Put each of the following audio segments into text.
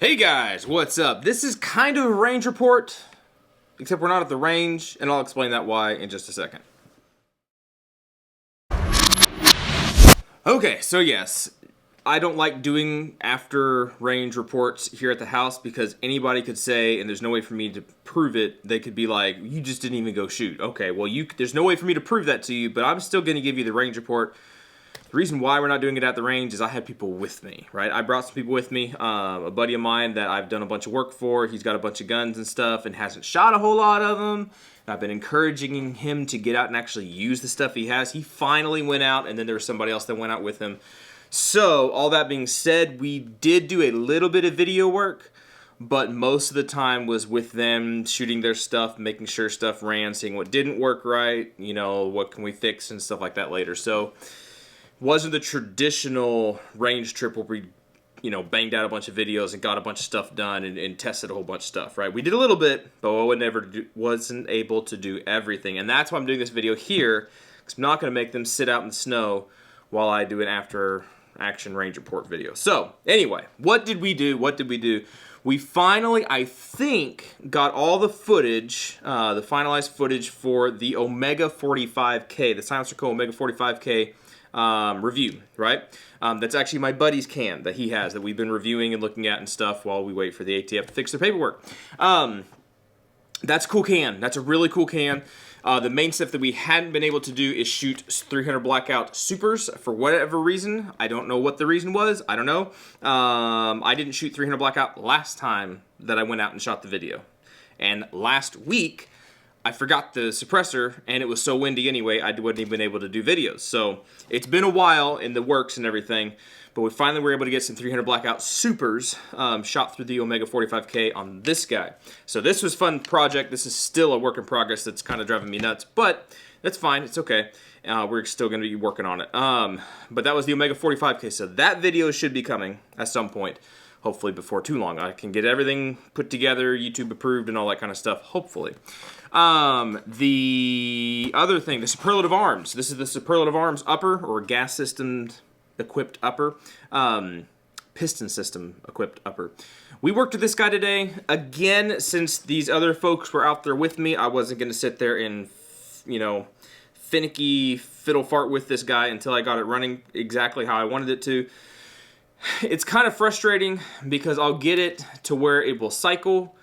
Hey guys, what's up? This is kind of a range report, except we're not at the range, and I'll explain that why in just a second. Okay, so yes, I don't like doing after range reports here at the house because anybody could say, and there's no way for me to prove it, they could be like, you just didn't even go shoot. Okay, well, there's no way for me to prove that to you, but I'm still going to give you the range report. The reason why we're not doing it at the range is I had people with me, right? I brought some people with me. A buddy of mine that I've done a bunch of work for, he's got a bunch of guns and stuff and hasn't shot a whole lot of them. I've been encouraging him to get out and actually use the stuff he has. He finally went out, and then there was somebody else that went out with him. So, all that being said, we did do a little bit of video work, but most of the time was with them shooting their stuff, making sure stuff ran, seeing what didn't work right, you know, what can we fix and stuff like that later. So, wasn't the traditional range trip where we, you know, banged out a bunch of videos and got a bunch of stuff done and tested a whole bunch of stuff, right? We did a little bit, but wasn't able to do everything. And that's why I'm doing this video here, because I'm not going to make them sit out in the snow while I do an after-action range report video. So, anyway, what did we do? We finally, I think, got all the footage, the finalized footage for the Omega 45K, the Silencer Co. Omega 45K review, right? That's actually my buddy's can that he has that we've been reviewing and looking at and stuff while we wait for the ATF to fix their paperwork. That's a cool can. That's a really cool can. The main stuff that we hadn't been able to do is shoot 300 blackout supers for whatever reason. I don't know what the reason was. I don't know. I didn't shoot 300 blackout last time that I went out and shot the video. And last week, I forgot the suppressor, and it was so windy anyway, I wouldn't even been able to do videos. So it's been a while in the works and everything, but we finally were able to get some 300 blackout supers shot through the Omega 45K on this guy. So this was a fun project. This is still a work in progress that's kind of driving me nuts, but that's fine. It's okay. We're still going to be working on it. But that was the Omega 45K, so that video should be coming at some point. Hopefully before too long. I can get everything put together, YouTube approved, and all that kind of stuff, hopefully. The other thing, the Superlative Arms. This is the Superlative Arms upper, or gas system equipped upper. Piston system equipped upper. We worked with this guy today. Again, since these other folks were out there with me, I wasn't going to sit there and, you know, finicky fiddle fart with this guy until I got it running exactly how I wanted it to. It's kind of frustrating because I'll get it to where it will cycle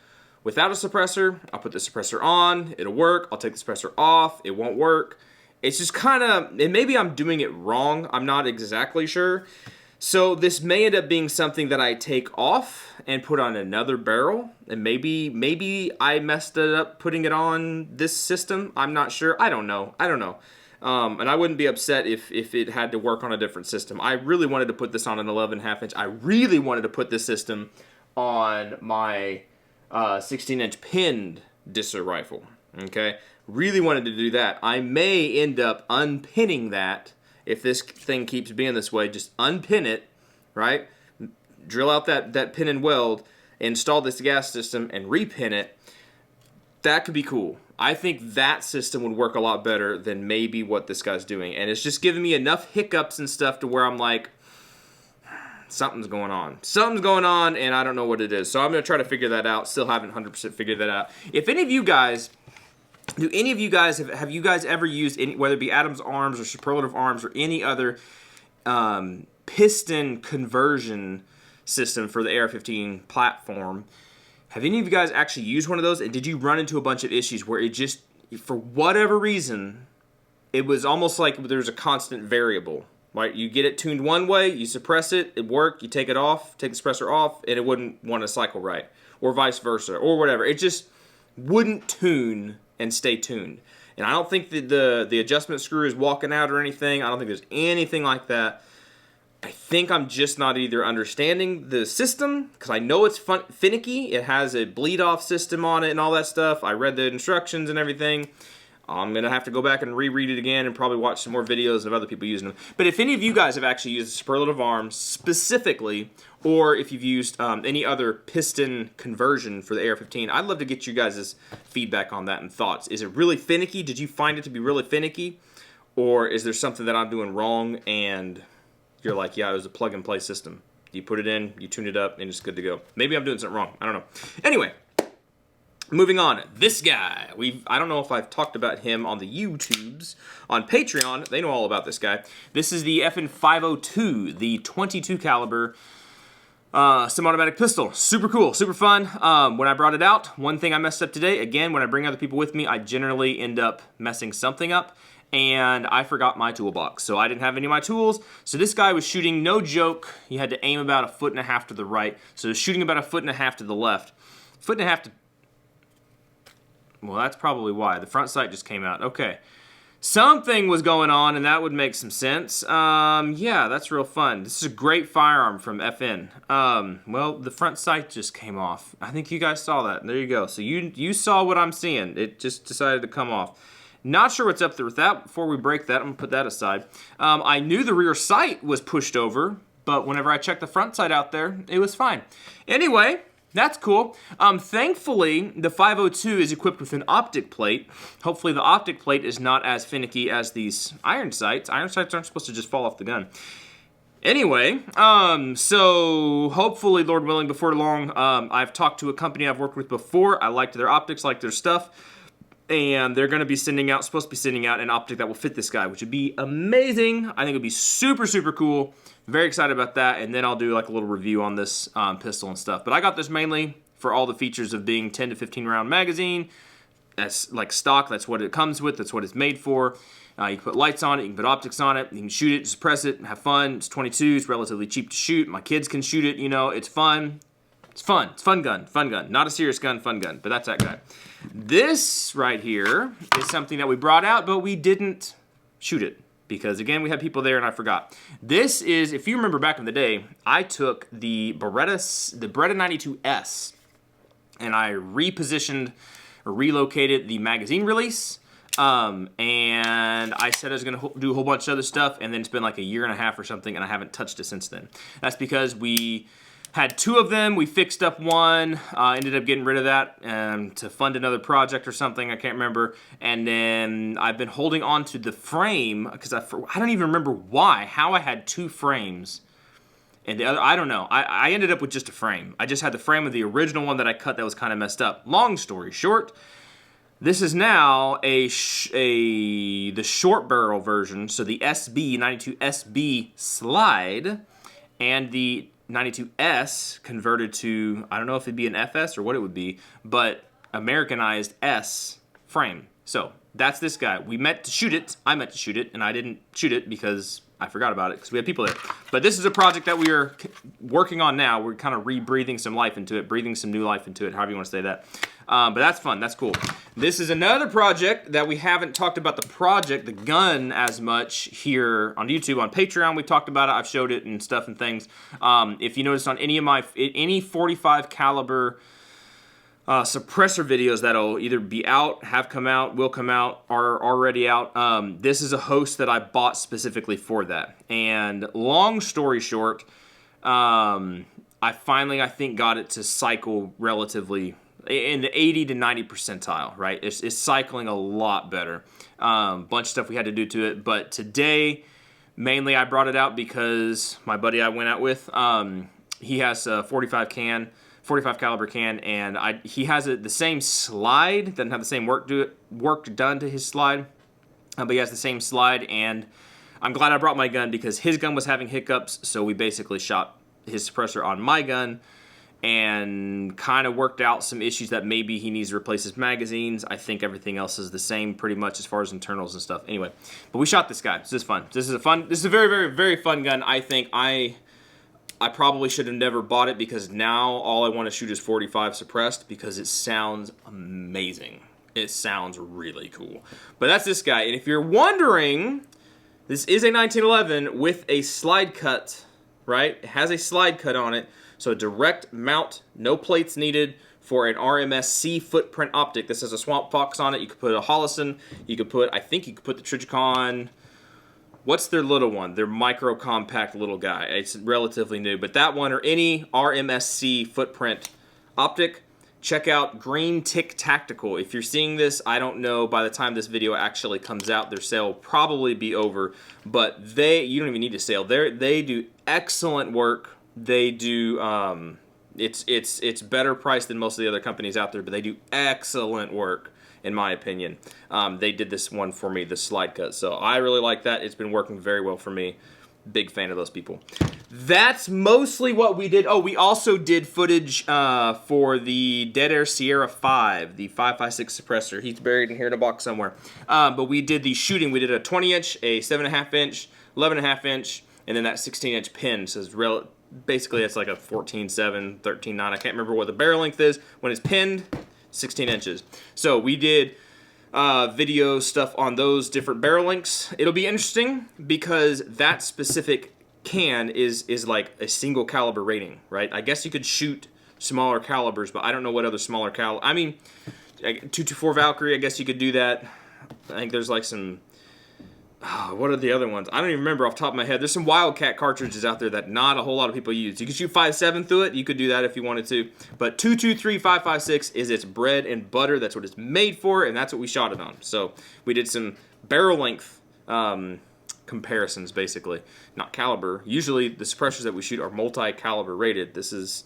without a suppressor. I'll put the suppressor on, it'll work. I'll take the suppressor off, it won't work. It's just kind of, and maybe I'm doing it wrong. I'm not exactly sure. So this may end up being something that I take off and put on another barrel. And maybe I messed it up putting it on this system. I'm not sure. I don't know. And I wouldn't be upset if it had to work on a different system. I really wanted to put this on an 11.5 inch. I really wanted to put this system on my 16-inch pinned discer rifle. Okay? Really wanted to do that. I may end up unpinning that if this thing keeps being this way. Just unpin it, right? Drill out that pin and weld, install this gas system, and repin it. That could be cool. I think that system would work a lot better than maybe what this guy's doing. And it's just giving me enough hiccups and stuff to where I'm like, something's going on. Something's going on, and I don't know what it is. So I'm going to try to figure that out. Still haven't 100% figured that out. If any of you guys, have you guys ever used any, whether it be Adam's Arms or Superlative Arms or any other piston conversion system for the AR-15 platform? Have any of you guys actually used one of those, and did you run into a bunch of issues where it just, for whatever reason, it was almost like there's a constant variable, right? You get it tuned one way, you suppress it, it worked, you take it off, take the suppressor off, and it wouldn't want to cycle right, or vice versa, or whatever. It just wouldn't tune and stay tuned. And I don't think that the adjustment screw is walking out or anything. I don't think there's anything like that. I think I'm just not either understanding the system, because I know it's finicky. It has a bleed-off system on it and all that stuff. I read the instructions and everything. I'm going to have to go back and reread it again and probably watch some more videos of other people using them. But if any of you guys have actually used the Superlative Arms specifically, or if you've used any other piston conversion for the AR-15, I'd love to get you guys' feedback on that and thoughts. Is it really finicky? Did you find it to be really finicky? Or is there something that I'm doing wrong and you're like, yeah, it was a plug-and-play system? You put it in, you tune it up, and it's good to go. Maybe I'm doing something wrong. I don't know. Anyway, moving on. This guy. I don't know if I've talked about him on the YouTubes. On Patreon, they know all about this guy. This is the FN 502, the 22 caliber semi-automatic pistol. Super cool, super fun. When I brought it out, one thing I messed up today, again, when I bring other people with me, I generally end up messing something up, and I forgot my toolbox. So I didn't have any of my tools. So this guy was shooting, no joke, he had to aim about 1.5 feet to the right. So he was shooting about 1.5 feet to the left. 1.5 feet to... Well, that's probably why. The front sight just came out. Okay. Something was going on, and that would make some sense. Yeah, that's real fun. This is a great firearm from FN. Well, the front sight just came off. I think you guys saw that. There you go. So you saw what I'm seeing. It just decided to come off. Not sure what's up there with that. Before we break that, I'm going to put that aside. I knew the rear sight was pushed over, but whenever I checked the front sight out there, it was fine. Anyway... That's cool. Thankfully, the 502 is equipped with an optic plate. Hopefully the optic plate is not as finicky as these iron sights. Iron sights aren't supposed to just fall off the gun. Anyway, so hopefully, Lord willing, before long, I've talked to a company I've worked with before. I liked their optics, liked their stuff. And they're going to be supposed to be sending out an optic that will fit this guy, which would be amazing. I think it would be super, super cool. Very excited about that, and then I'll do like a little review on this pistol and stuff. But I got this mainly for all the features of being 10 to 15 round magazine. That's like stock, that's what it comes with, that's what it's made for. You can put lights on it, you can put optics on it, you can shoot it, just press it, have fun. It's 22, it's relatively cheap to shoot. My kids can shoot it, you know, it's fun. It's fun. It's fun gun. Fun gun. Not a serious gun, fun gun. But that's that guy. This right here is something that we brought out, but we didn't shoot it. Because, again, we had people there and I forgot. This is, if you remember back in the day, I took the Beretta 92S and I repositioned or relocated the magazine release. And I said I was going to do a whole bunch of other stuff, and then it's been like 1.5 years or something, and I haven't touched it since then. That's because we had 2 of them. We fixed up one, ended up getting rid of that to fund another project or something. I can't remember. And then I've been holding on to the frame because I don't even remember how I had 2 frames. And the other, I don't know. I ended up with just a frame. I just had the frame of the original one that I cut that was kind of messed up. Long story short, this is now the short barrel version. So the 92 SB slide and the 92S converted to, I don't know if it'd be an FS or what it would be, but Americanized S frame. So that's this guy. We met to shoot it. I meant to shoot it, and I didn't shoot it because I forgot about it because we had people there. But this is a project that we are working on now. We're kind of rebreathing some life into it, breathing some new life into it, however you want to say that. But that's fun. That's cool. This is another project that we haven't talked about the gun, as much here on YouTube. On Patreon, we talked about it. I've showed it and stuff and things. If you notice on any 45 caliber suppressor videos that'll either be out, have come out, will come out, are already out. This is a host that I bought specifically for that. And long story short, I finally, I think, got it to cycle relatively in the 80 to 90 percentile, right? It's cycling a lot better. Bunch of stuff we had to do to it. But today, mainly I brought it out because my buddy I went out with, he has a 45 caliber can, and he has the same slide. Doesn't have the same work done to his slide, but he has the same slide. And I'm glad I brought my gun because his gun was having hiccups, so we basically shot his suppressor on my gun and kind of worked out some issues that maybe he needs to replace his magazines. I think everything else is the same pretty much as far as internals and stuff. Anyway, but we shot this guy. This is fun. This is a very, very, very fun gun. I think I probably should have never bought it because now all I want to shoot is 45 suppressed because it sounds amazing. It sounds really cool. But that's this guy. And if you're wondering, this is a 1911 with a slide cut, right? It has a slide cut on it. So direct mount, no plates needed for an RMSC footprint optic. This has a Swamp Fox on it. You could put a Holosun. You could put, I think you could put the Trijicon. What's their little one? Their micro compact little guy. It's relatively new, but that one or any RMSC footprint optic, check out Green Tick Tactical. If you're seeing this, I don't know, by the time this video actually comes out, their sale will probably be over, but you don't even need a sale. They do excellent work They do, it's better priced than most of the other companies out there, but they do excellent work, in my opinion. They did this one for me, the slide cut. So I really like that. It's been working very well for me. Big fan of those people. That's mostly what we did. Oh, we also did footage for the Dead Air Sierra 5, the 5.56 suppressor. He's buried in here in a box somewhere. But we did the shooting. We did a 20-inch, a 7.5 inch, 11.5 inch, and then that 16-inch pin. So it's basically it's like a 14.7, 13.9. I can't remember what the barrel length is. When it's pinned, 16 inches. So we did video stuff on those different barrel lengths. It'll be interesting because that specific can is like a single caliber rating, right? I guess you could shoot smaller calibers, but I don't know what other smaller I mean, 224 Valkyrie, I guess you could do that. I think there's like some, what are the other ones? I don't even remember off the top of my head. There's some Wildcat cartridges out there that not a whole lot of people use. You could shoot 5.7 through it. You could do that if you wanted to. But 223 5.56 is its bread and butter. That's what it's made for, and that's what we shot it on. So we did some barrel length comparisons, basically. Not caliber. Usually the suppressors that we shoot are multi-caliber rated. This is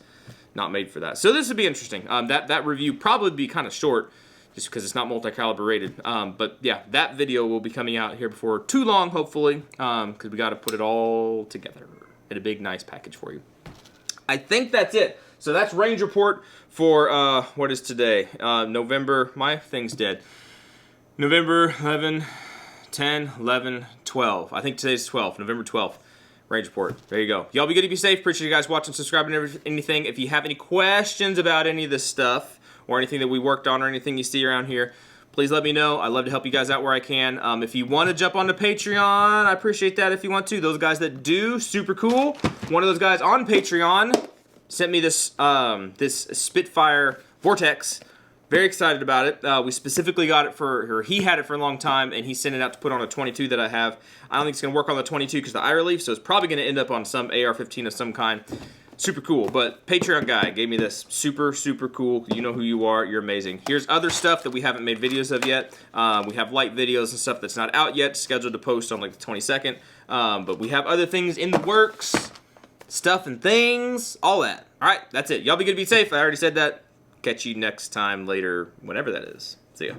not made for that. So this would be interesting. That review probably be kind of short, just because it's not multi-caliber rated. But yeah, that video will be coming out here before too long, hopefully, because we got to put it all together in a big, nice package for you. I think that's it. So that's range report for, what is today? November, my thing's dead. November 11, 10, 11, 12. I think today's 12, November 12th. Range report. There you go. Y'all be good to be safe. Appreciate you guys watching, subscribing, anything. If you have any questions about any of this stuff, or anything that we worked on, or anything you see around here, please let me know. I love to help you guys out where I can. If you want to jump onto Patreon, I appreciate that if you want to. Those guys that do, super cool. One of those guys on Patreon sent me this this Spitfire Vortex. Very excited about it. We specifically got it or he had it for a long time, and he sent it out to put on a 22 that I have. I don't think it's going to work on the 22 because of the eye relief, so it's probably going to end up on some AR-15 of some kind. Super cool, but Patreon guy gave me this. Super, super cool. You know who you are. You're amazing. Here's other stuff that we haven't made videos of yet. We have light videos and stuff that's not out yet, scheduled to post on like the 22nd. But we have other things in the works, stuff and things, all that. All right, that's it. Y'all be good, be safe. I already said that. Catch you next time later, whenever that is. See ya.